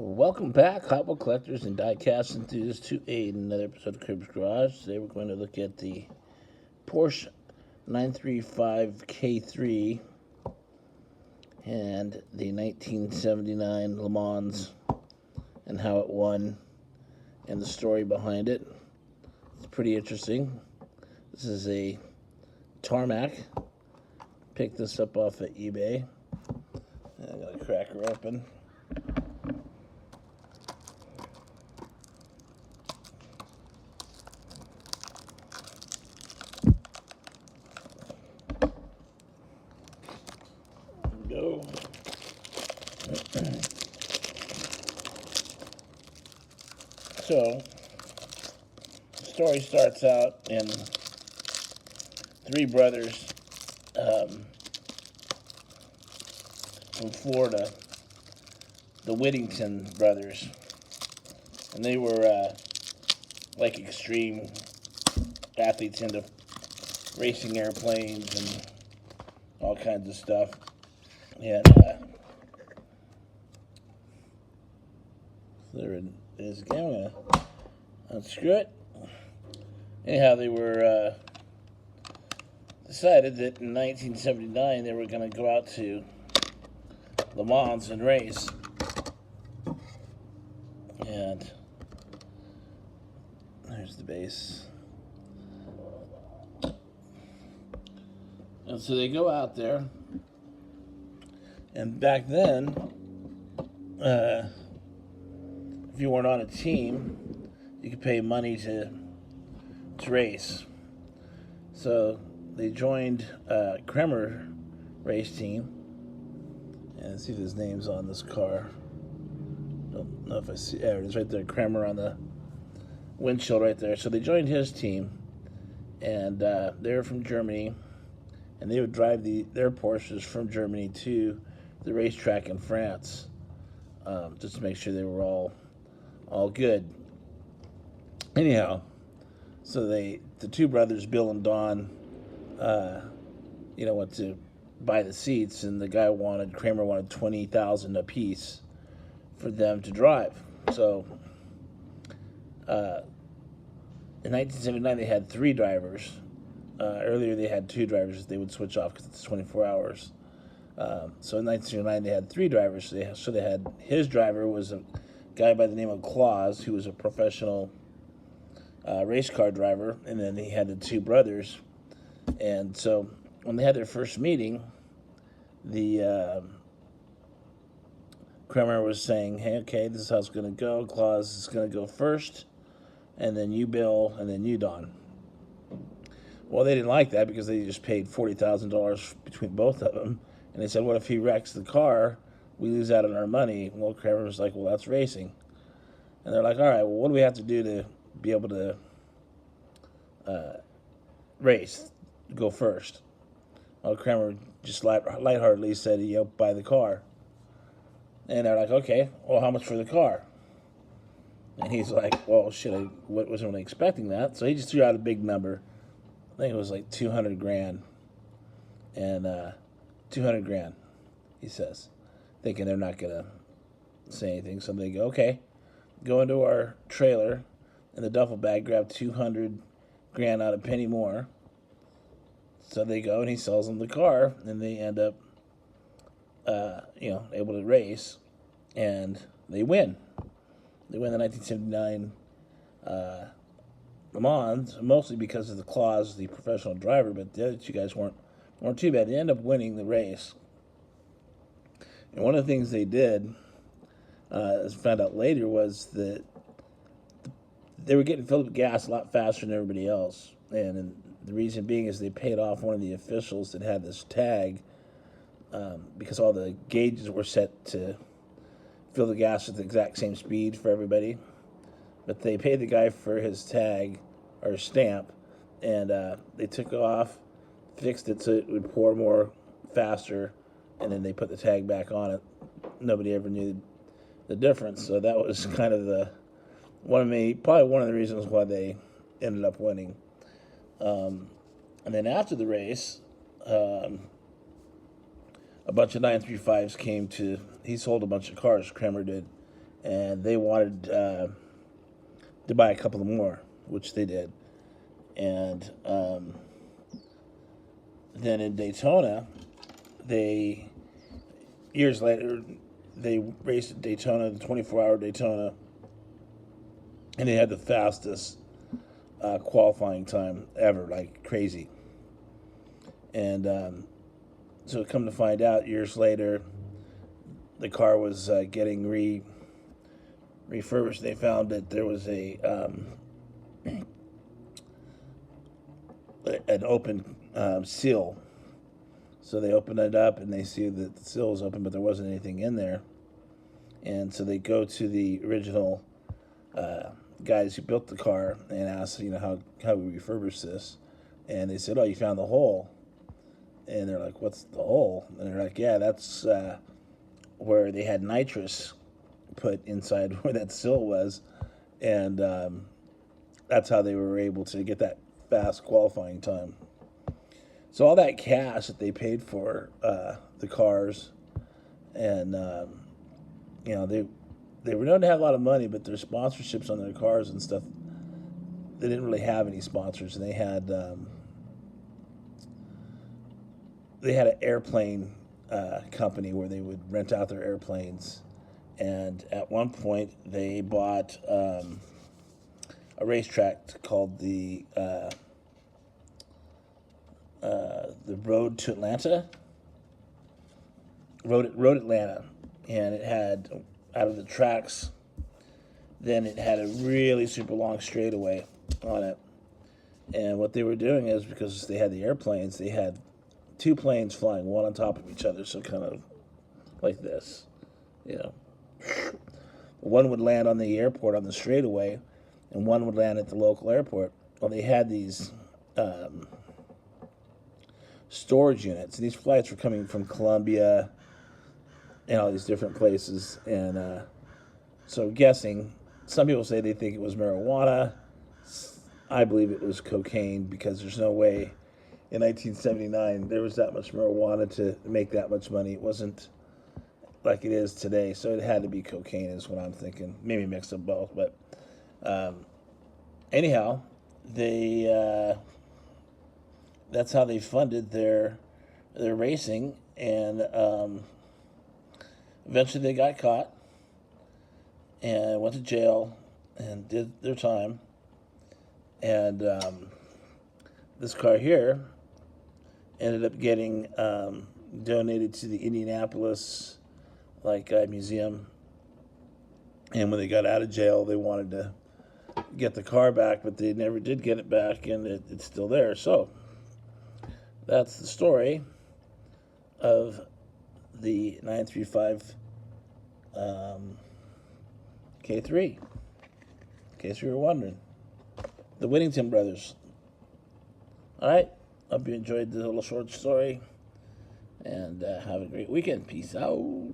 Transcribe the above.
Welcome back, Hot Wheel collectors and die-cast enthusiasts, to another episode of Crib's Garage. Today we're going to look at the Porsche 935 K3 and the 1979 Le Mans and how it won and the story behind it. It's pretty interesting. This is a tarmac. Picked this up off of eBay. And I'm going to crack her open. Go. So, the story starts out in three brothers from Florida, the Whittington Brothers, and they were like extreme athletes into racing airplanes and all kinds of stuff. And there it is again. I'm going to unscrew it. Anyhow, they were decided that in 1979 they were going to go out to Le Mans and race. And there's the base. And so they go out there. And back then, if you weren't on a team, you could pay money to race. So they joined Kremer race team. And let's see if his name's on this car. Don't know if I see. Yeah, it is right there. Kremer on the windshield right there. So they joined his team, and they're from Germany, and they would drive their Porsches from Germany to the racetrack in France, just to make sure they were all good. Anyhow, so the two brothers, Bill and Don, went to buy the seats, and the guy Kramer wanted $20,000 a piece for them to drive. So in 1979 they had three drivers. Earlier they had two drivers that they would switch off because it's 24 hours. So in 1979 they had three drivers. So they had his driver was a guy by the name of Claus, who was a professional race car driver, and then he had the two brothers. And so when they had their first meeting, the Kremer was saying, "Hey, okay, this is how it's going to go. Claus is going to go first, and then you, Bill, and then you, Don." Well, they didn't like that because they just paid $40,000 between both of them. And they said, what if he wrecks the car? We lose out on our money. Well, Kramer was like, well, that's racing. And they're like, all right, well, what do we have to do to be able to race, go first? Well, Kramer just lightheartedly said, buy the car. And they're like, okay, well, how much for the car? And he's like, well, shit, I wasn't really expecting that. So he just threw out a big number. I think it was like 200 grand. And 200 grand, he says, thinking they're not going to say anything. So they go, okay, go into our trailer in the duffel bag, grab 200 grand out of Penny Moore. So they go and he sells them the car, and they end up, able to race, and they win. They win the 1979 Le Mans, mostly because of the Claus, the professional driver, but the other two guys weren't too bad. They end up winning the race. And one of the things they did, as I found out later, was that they were getting filled with gas a lot faster than everybody else. And the reason being is they paid off one of the officials that had this tag, because all the gauges were set to fill the gas at the exact same speed for everybody. But they paid the guy for his tag or stamp, and they took off, fixed it so it would pour more faster, and then they put the tag back on it. Nobody ever knew the difference. So that was kind of probably one of the reasons why they ended up winning. And then after the race, a bunch of 935s came to, he sold a bunch of cars, Kremer did, and they wanted to buy a couple more, which they did. And then in Daytona, they years later they raced at Daytona, the 24-hour Daytona, and they had the fastest qualifying time ever, like crazy. And so come to find out, years later, the car was getting refurbished. They found that there was an open seal. So they opened it up and they see that the seal was open, but there wasn't anything in there. And so they go to the original guys who built the car and ask, how we refurbish this. And they said, oh, you found the hole. And they're like, what's the hole? And they're like, yeah, that's where they had nitrous put inside where that seal was. And that's how they were able to get that fast qualifying time. So all that cash that they paid for the cars, and they were known to have a lot of money, but their sponsorships on their cars and stuff, they didn't really have any sponsors. And they had an airplane company where they would rent out their airplanes, and at one point they bought a racetrack called the Road to Atlanta, Road Atlanta, and it had, out of the tracks, then it had a really super long straightaway on it. And what they were doing is, because they had the airplanes, they had two planes flying one on top of each other, so kind of like this, One would land on the airport on the straightaway, and one would land at the local airport. Well, they had these storage units, and these flights were coming from Colombia and all these different places. And so, guessing, some people say they think it was marijuana. I believe it was cocaine, because there's no way in 1979 there was that much marijuana to make that much money. It wasn't like it is today, so it had to be cocaine, is what I'm thinking. Maybe mix of both, but anyhow, they that's how they funded their racing, and eventually they got caught and went to jail and did their time. And this car here ended up getting donated to the Indianapolis museum. And when they got out of jail, they wanted to get the car back, but they never did get it back, and it's still there. So that's the story of the 935 K3. In case you were wondering, the Whittington Brothers. All right, hope you enjoyed the little short story, and have a great weekend. Peace out.